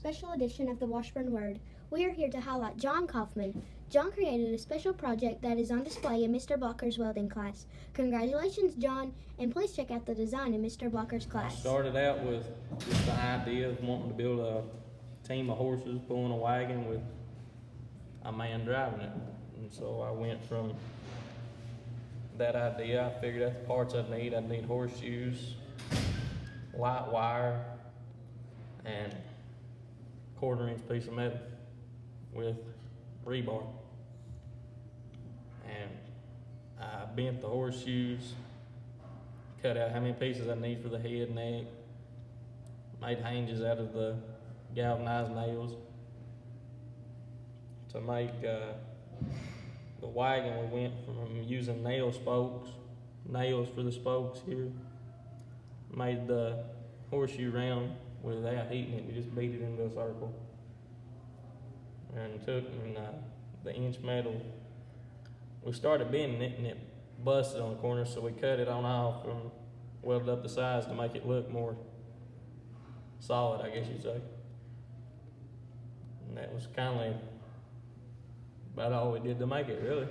special edition of the Washburn Word. We are here to highlight John Coffman. John created a special project that is on display in Mr. Blocker's welding class. Congratulations, John, and please check out the design in Mr. Blocker's class. I started out with just the idea of wanting to build a team of horses pulling a wagon with a man driving it. And so I went from that idea. I figured out the parts I'd need. I'd need horseshoes, light wire, and quarter-inch piece of metal with rebar. And I bent the horseshoes, cut out how many pieces I need for the head, neck, made hinges out of the galvanized nails. To make the wagon, we went from using nails for the spokes here. Made the horseshoe round without heating it. We just beat it into a circle. And took the inch metal. We started bending it and it busted on the corner, so we cut it on off and welded up the sides to make it look more solid, I guess you'd say. And that was kind of about all we did to make it, really.